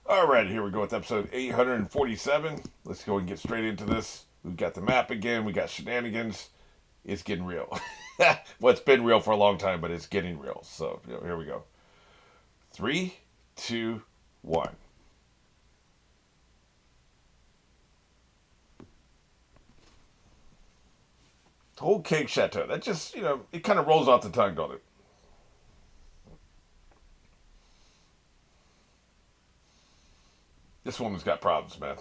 All right, here we go with episode 847. Let's go and get straight into this. We've got the map again. We got shenanigans. It's getting real. Well, it's been real for a long time, but it's getting real. So here we go. Three, two, one. Whole cake chateau. That just, it kind of rolls off the tongue, don't it? This woman's got problems, man.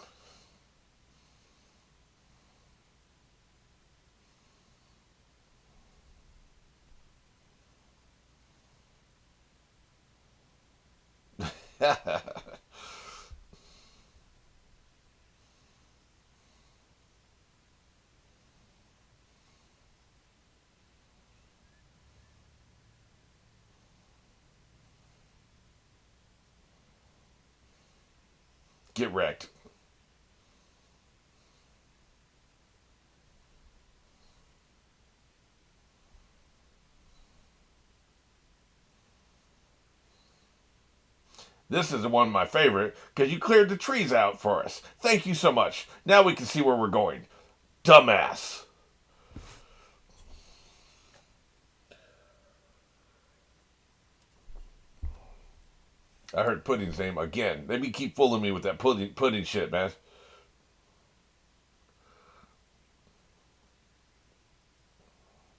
Get wrecked. This is one of my favorite because you cleared the trees out for us. Thank you so much. Now we can see where we're going. Dumbass. I heard Pudding's name again. They be keep fooling me with that pudding shit, man.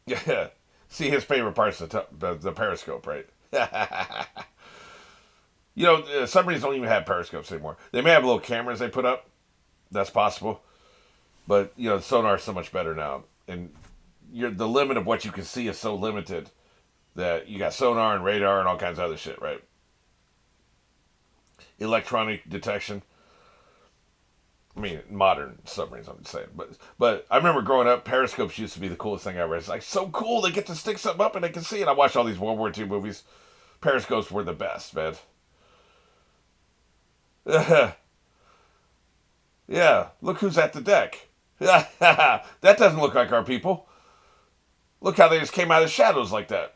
Yeah. See, his favorite part's the periscope, right? Submarines don't even have periscopes anymore. They may have little cameras they put up. That's possible. But, sonar's so much better now. And the limit of what you can see is so limited that you got sonar and radar and all kinds of other shit, right? Electronic detection. I mean, modern submarines, I'm saying. But I remember growing up, periscopes used to be the coolest thing ever. It's like so cool. They get to stick something up and they can see it. I watched all these World War II movies. Periscopes were the best, man. Yeah, look who's at the deck. That doesn't look like our people. Look how they just came out of the shadows like that.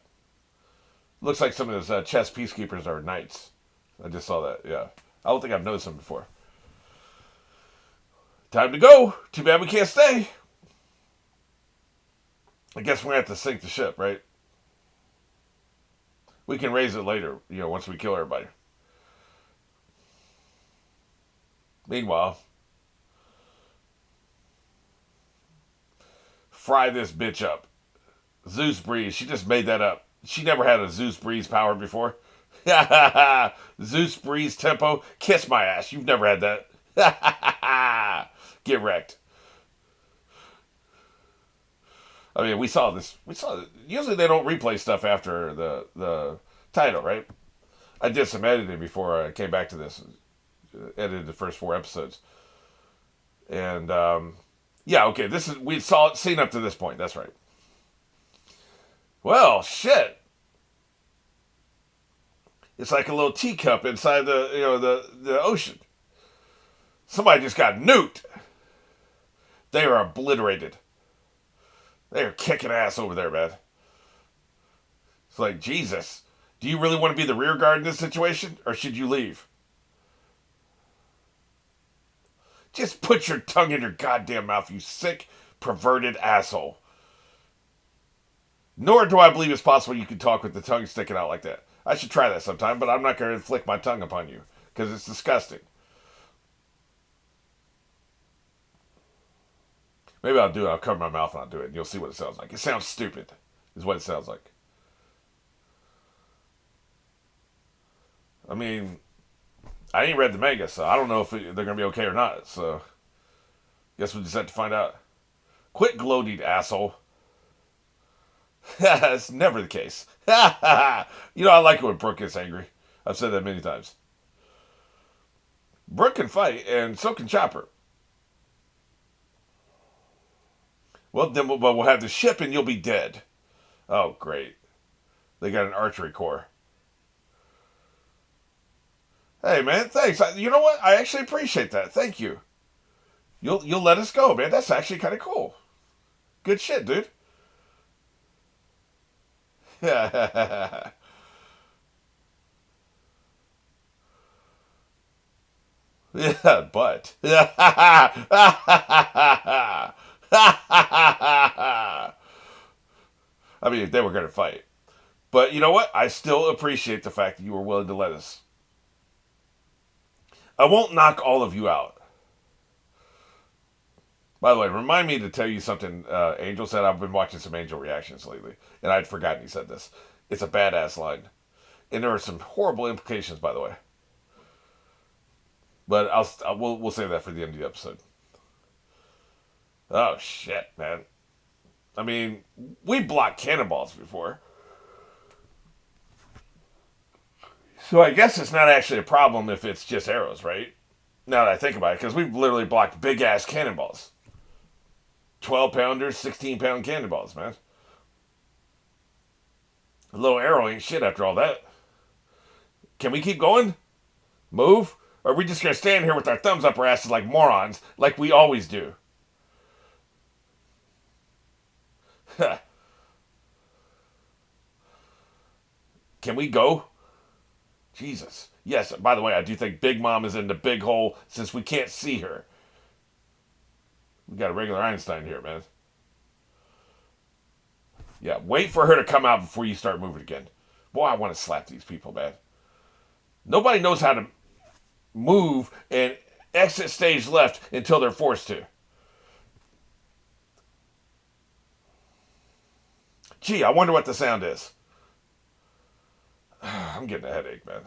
Looks like some of those chess peacekeepers are knights. I just saw that, yeah. I don't think I've noticed them before. Time to go. Too bad we can't stay. I guess we're going to have to sink the ship, right? We can raise it later, once we kill everybody. Meanwhile, fry this bitch up. Zeus Breeze, she just made that up. She never had a Zeus Breeze power before. Zeus Breeze tempo. Kiss my ass. You've never had that. Get wrecked. I mean, we saw this. Usually they don't replay stuff after the title, right? I did some editing before I came back to this. Edited the first 4 episodes, and yeah, okay. This is we saw it seen up to this point. That's right. Well, shit. It's like a little teacup inside the ocean. Somebody just got nuked. They are obliterated. They are kicking ass over there, man. It's like, Jesus, do you really want to be the rear guard in this situation, or should you leave? Just put your tongue in your goddamn mouth, you sick, perverted asshole. Nor do I believe it's possible you can talk with the tongue sticking out like that. I should try that sometime, but I'm not going to flick my tongue upon you because it's disgusting. Maybe I'll do it. I'll cover my mouth and I'll do it, and you'll see what it sounds like. It sounds stupid, is what it sounds like. I mean, I ain't read the manga, so I don't know if they're going to be okay or not. So, guess we'll just have to find out. Quit gloating, asshole. That's never the case. I like it when Brooke gets angry. I've said that many times. Brooke can fight, and so can Chopper. Well, then we'll have the ship, and you'll be dead. Oh, great. They got an archery corps. Hey, man, thanks. You know what? I actually appreciate that. Thank you. You'll let us go, man. That's actually kind of cool. Good shit, dude. But I mean, they were going to fight. But you know what? I still appreciate the fact that you were willing to let us. I won't knock all of you out. By the way, remind me to tell you something Angel said. I've been watching some Angel reactions lately, and I'd forgotten he said this. It's a badass line. And there are some horrible implications, by the way. But we'll save that for the end of the episode. Oh, shit, man. I mean, we blocked cannonballs before. So I guess it's not actually a problem if it's just arrows, right? Now that I think about it, because we've literally blocked big-ass cannonballs. 12-pounders, 16-pound cannonballs, man. A little arrow ain't shit after all that. Can we keep going? Move? Or are we just going to stand here with our thumbs up our asses like morons, like we always do? Can we go? Jesus. Yes, by the way, I do think Big Mom is in the big hole since we can't see her. We got a regular Einstein here, man. Yeah, wait for her to come out before you start moving again. Boy, I want to slap these people, man. Nobody knows how to move and exit stage left until they're forced to. Gee, I wonder what the sound is. I'm getting a headache, man.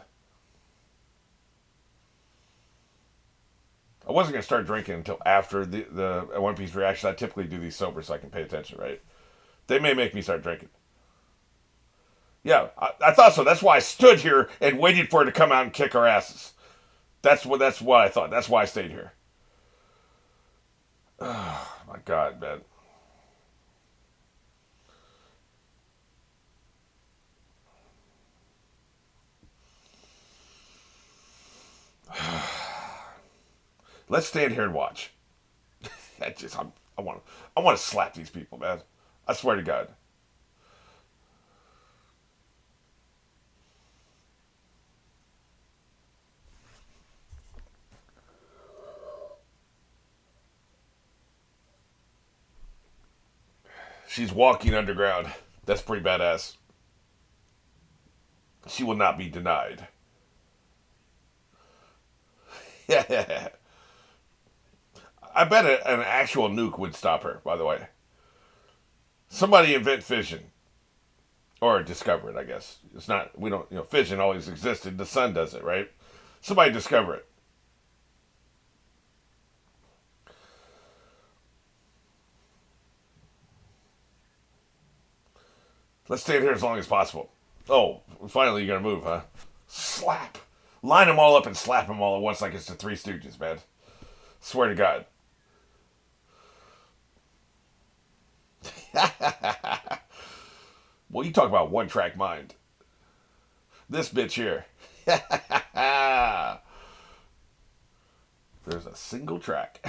I wasn't going to start drinking until after the One Piece reaction. I typically do these sober so I can pay attention, right? They may make me start drinking. Yeah, I thought so. That's why I stood here and waited for her to come out and kick our asses. That's what I thought. That's why I stayed here. Oh, my God, man. Let's stand here and watch. I want to slap these people, man. I swear to God. She's walking underground. That's pretty badass. She will not be denied. Yeah. I bet an actual nuke would stop her, by the way. Somebody invent fission. Or discover it, I guess. It's not, we don't, fission always existed. The sun does it, right? Somebody discover it. Let's stay here as long as possible. Oh, finally you're going to move, huh? Slap. Line them all up and slap them all at once like it's the Three Stooges, man. Swear to God. Well, you talk about one-track mind. This bitch here. There's a single track.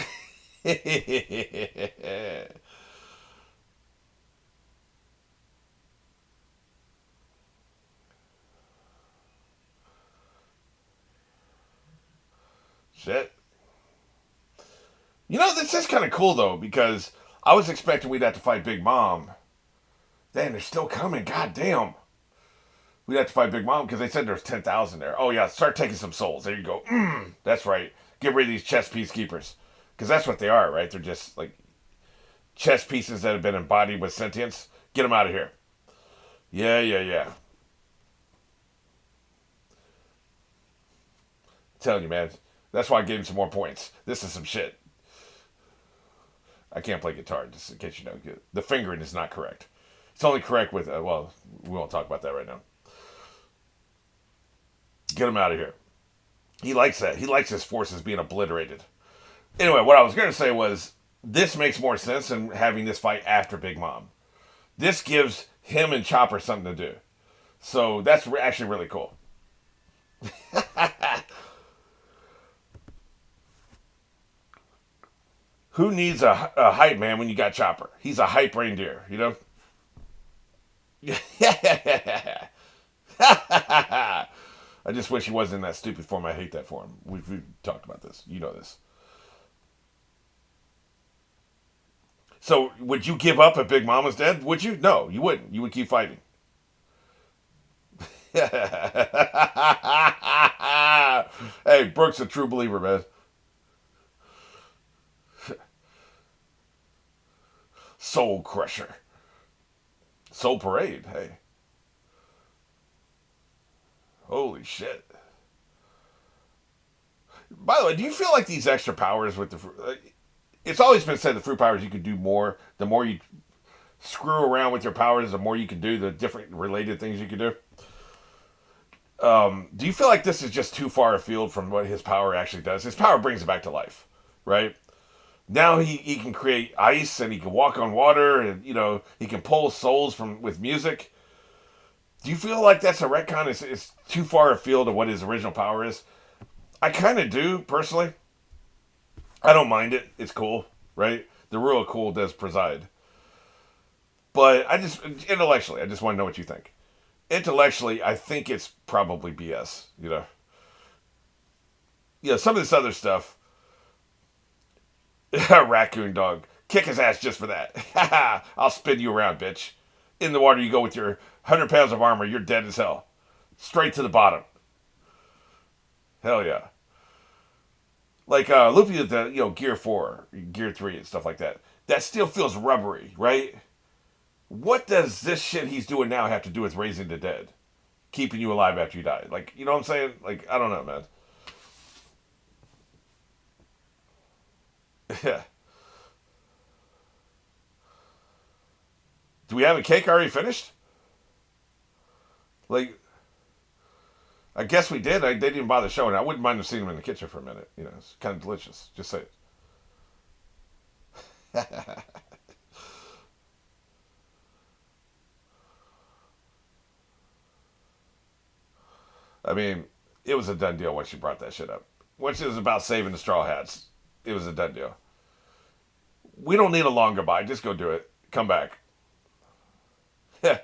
Shit. This is kind of cool, though, because I was expecting we'd have to fight Big Mom. Damn, they're still coming. God damn. We'd have to fight Big Mom because they said there's 10,000 there. Oh, yeah, start taking some souls. There you go. That's right. Get rid of these chess piece keepers. Because that's what they are, right? They're just, like, chess pieces that have been embodied with sentience. Get them out of here. Yeah. I'm telling you, man. That's why I gave him some more points. This is some shit. I can't play guitar, just in case you know. The fingering is not correct. It's only correct with, we won't talk about that right now. Get him out of here. He likes that. He likes his forces being obliterated. Anyway, what I was going to say was, this makes more sense than having this fight after Big Mom. This gives him and Chopper something to do. So that's actually really cool. Who needs a hype man when you got Chopper? He's a hype reindeer, I just wish he wasn't in that stupid form. I hate that form. We've talked about this. You know this. So, would you give up if Big Mama's dead? Would you? No, you wouldn't. You would keep fighting. Hey, Brooke's a true believer, man. Soul Crusher. Soul Parade, hey. Holy shit. By the way, do you feel like these extra powers with the it's always been said the fruit powers you can do more. The more you screw around with your powers, the more you can do, the different related things you can do. Do you feel like this is just too far afield from what his power actually does? His power brings it back to life, right? Now he can create ice and he can walk on water and he can pull souls from with music. Do you feel like that's a retcon? It's too far afield of what his original power is? I kind of do personally. I don't mind it. It's cool, right? The real cool does preside. But I just intellectually, I just want to know what you think. Intellectually, I think it's probably BS. Some of this other stuff. Raccoon dog. Kick his ass just for that. I'll spin you around, bitch. In the water you go with your 100 pounds of armor. You're dead as hell. Straight to the bottom. Hell yeah. Like Luffy at the Gear 4, Gear 3 and stuff like that. That still feels rubbery, right? What does this shit he's doing now have to do with raising the dead? Keeping you alive after you die. Like, you know what I'm saying? Like, I don't know, man. Yeah. Do we have a cake already finished? Like, I guess we did. They didn't even bother showing it. I wouldn't mind seeing them in the kitchen for a minute. It's kind of delicious. Just say it. I mean, it was a done deal once you brought that shit up. Once it was about saving the Straw Hats, it was a done deal. We don't need a long goodbye. Just go do it. Come back. The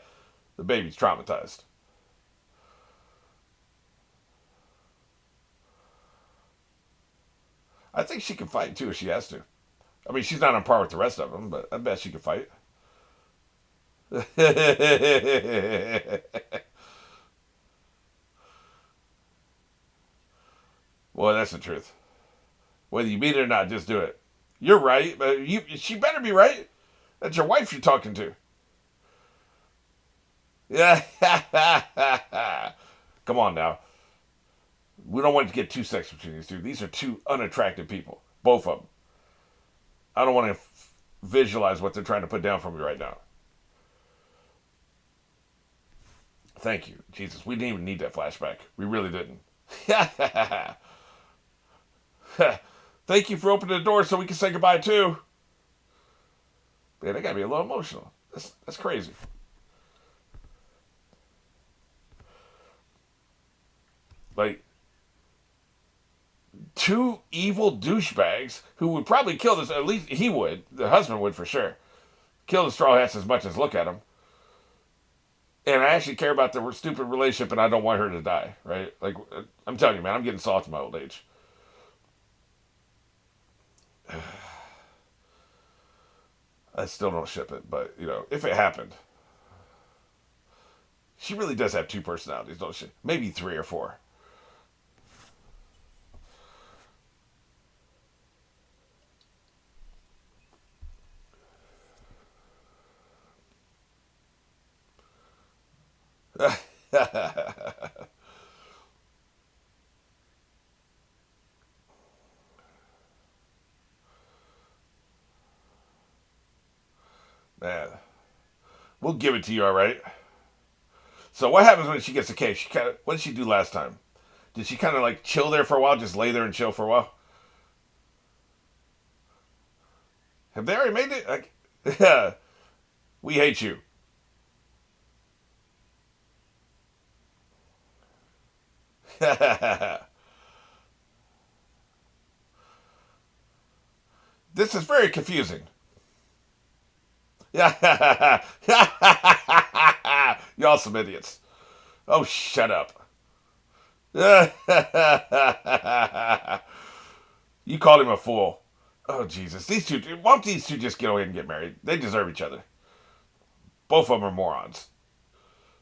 baby's traumatized. I think she can fight too if she has to. I mean, she's not on par with the rest of them, but I bet she can fight. Well, that's the truth. Whether you mean it or not, just do it. You're right, but she better be right. That's your wife you're talking to. Yeah. Come on now. We don't want to get too sexual between these two. These are two unattractive people. Both of them. I don't want to visualize what they're trying to put down for me right now. Thank you. Jesus, we didn't even need that flashback. We really didn't. Thank you for opening the door so we can say goodbye too. Man, I gotta be a little emotional. That's crazy. Like, two evil douchebags who would probably kill this. At least he would. The husband would for sure. Kill the Straw Hats as much as look at them. And I actually care about the stupid relationship, and I don't want her to die. Right? Like, I'm telling you, man, I'm getting soft in my old age. I still don't ship it, but if it happened, she really does have two personalities, don't she? Maybe 3 or 4. Man, we'll give it to you, all right. So what happens when she gets the cake? What did she do last time? Did she kind of like chill there for a while, just lay there and chill for a while? Have they already made it? Like, we hate you. This is very confusing. Yeah. Y'all some idiots. Oh, shut up. You called him a fool. Oh Jesus! These two. Why don't these two just get away and get married? They deserve each other. Both of them are morons.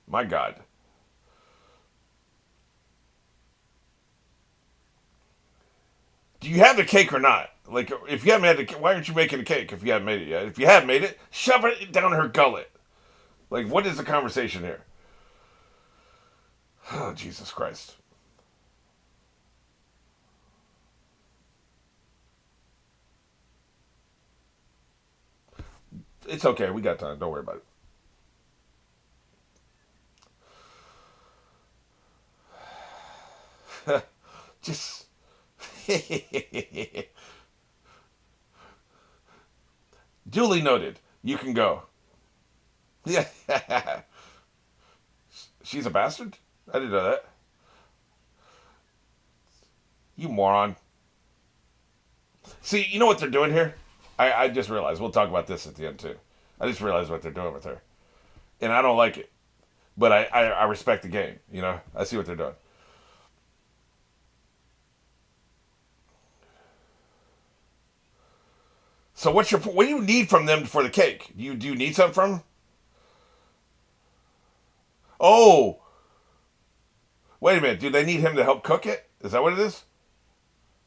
My God. Do you have the cake or not? Like, if you haven't had the cake, why aren't you making the cake if you haven't made it yet? If you have made it, shove it down her gullet. Like, what is the conversation here? Oh, Jesus Christ. It's okay. We got time. Don't worry about it. Just. Duly noted. You can go. Yeah. She's a bastard? I didn't know that. You moron. See, you know what they're doing here? I just realized. We'll talk about this at the end, too. I just realized what they're doing with her. And I don't like it. But I respect the game. You know? I see what they're doing. So what do you need from them for the cake? Do you need something from them? Oh, wait a minute. Do they need him to help cook it? Is that what it is?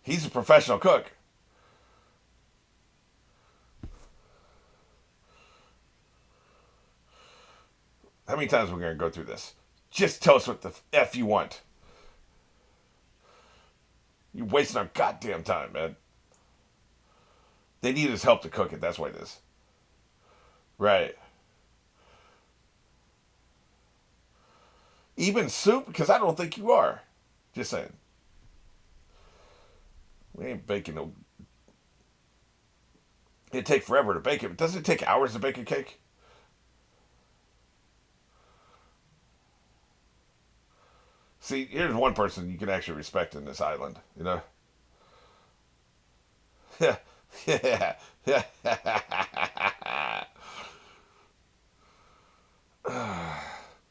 He's a professional cook. How many times are we going to go through this? Just tell us what the F you want. You're wasting our goddamn time, man. They need his help to cook it. That's what it is. Right. Even soup? Because I don't think you are. Just saying. We ain't baking no. It'd take forever to bake it. But doesn't it take hours to bake a cake? See, here's one person you can actually respect in this island. You know? Yeah. Yeah. Yeah.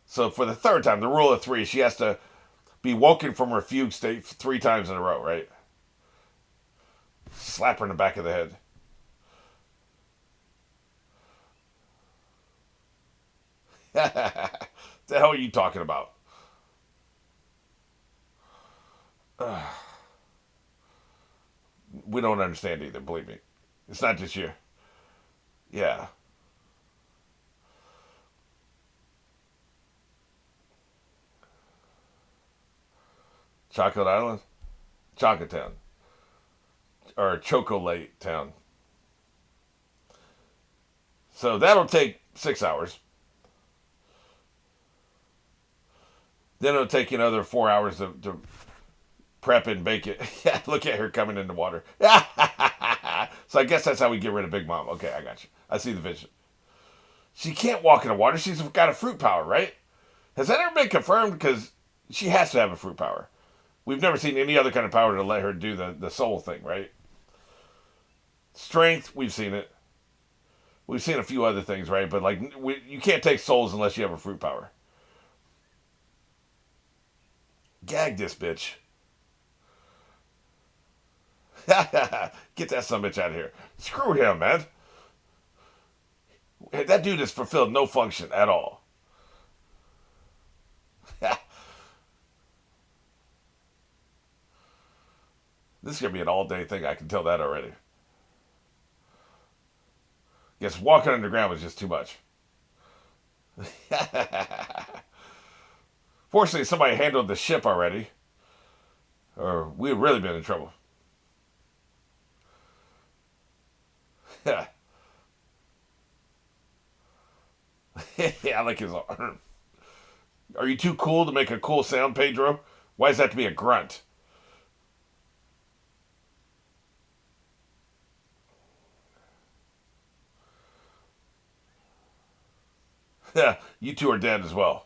So for the third time, the rule of three, she has to be woken from her fugue state 3 times in a row, right? Slap her in the back of the head. The hell are you talking about? We don't understand either, believe me. It's not just you. Yeah. Chocolate Island? Chocolate Town. Or Chocolate Town. So that'll take 6 hours. Then it'll take you another 4 hours to prep and bake it. Yeah, look at her coming in the water. So I guess that's how we get rid of Big Mom. Okay, I got you. I see the vision. She can't walk in the water. She's got a fruit power, right? Has that ever been confirmed? Because she has to have a fruit power. We've never seen any other kind of power to let her do the soul thing, right? Strength, we've seen it. We've seen a few other things, right? But like, you can't take souls unless you have a fruit power. Gag this bitch. Get that son of a bitch out of here. Screw him, man. That dude has fulfilled no function at all. This is gonna be an all-day thing. I can tell that already. Guess walking underground was just too much. Fortunately, somebody handled the ship already, or we'd really been in trouble. Yeah, I like his arm. Are you too cool to make a cool sound, Pedro? Why does that have to be a grunt? Yeah, you two are dead as well.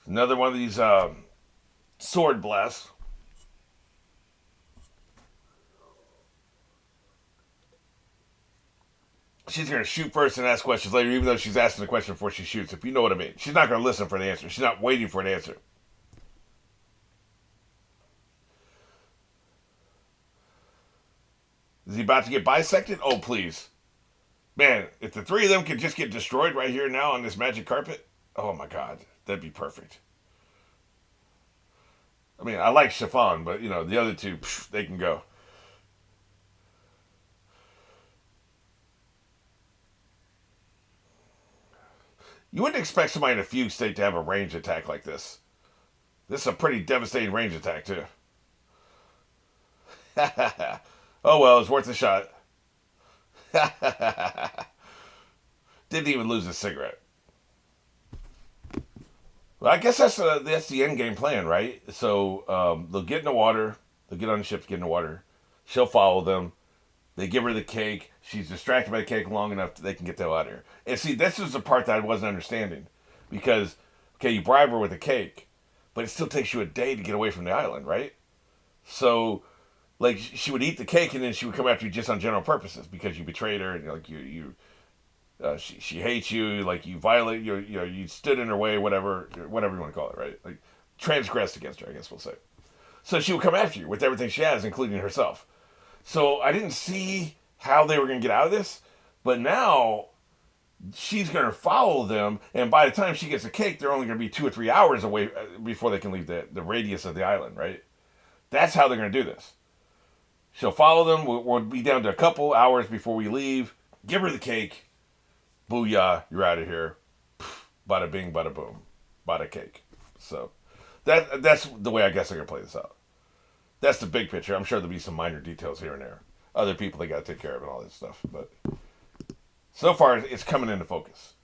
Another one of these sword blasts. She's going to shoot first and ask questions later, even though she's asking the question before she shoots, if you know what I mean. She's not going to listen for the answer. She's not waiting for an answer. Is he about to get bisected? Oh, please. Man, if the three of them could just get destroyed right here now on this magic carpet, oh my god, that'd be perfect. I mean, I like Chiffon, but, the other two, they can go. You wouldn't expect somebody in a fugue state to have a range attack like this. This is a pretty devastating range attack, too. Oh well, it's worth a shot. Didn't even lose a cigarette. Well, I guess that's the end game plan, right? So they'll get in the water. They'll get on the ship to get in the water. She'll follow them. They give her the cake. She's distracted by the cake long enough that they can get the hell out of here. And see, this is the part that I wasn't understanding. Because, okay, you bribe her with a cake, but it still takes you a day to get away from the island, right? So, like, she would eat the cake and then she would come after you just on general purposes because you betrayed her and, like, she hates you, like, you violate, you stood in her way, whatever you want to call it, right? Like, transgressed against her, I guess we'll say. So she would come after you with everything she has, including herself. So I didn't see how they were going to get out of this, but now she's going to follow them, and by the time she gets a cake, they're only going to be 2 or 3 hours away before they can leave the radius of the island, right? That's how they're going to do this. She'll follow them. We'll be down to a couple hours before we leave. Give her the cake. Booyah, you're out of here. Bada bing, bada boom. Bada cake. So that's the way I guess they're going to play this out. That's the big picture. I'm sure there'll be some minor details here and there. Other people they got to take care of and all this stuff. But so far, it's coming into focus.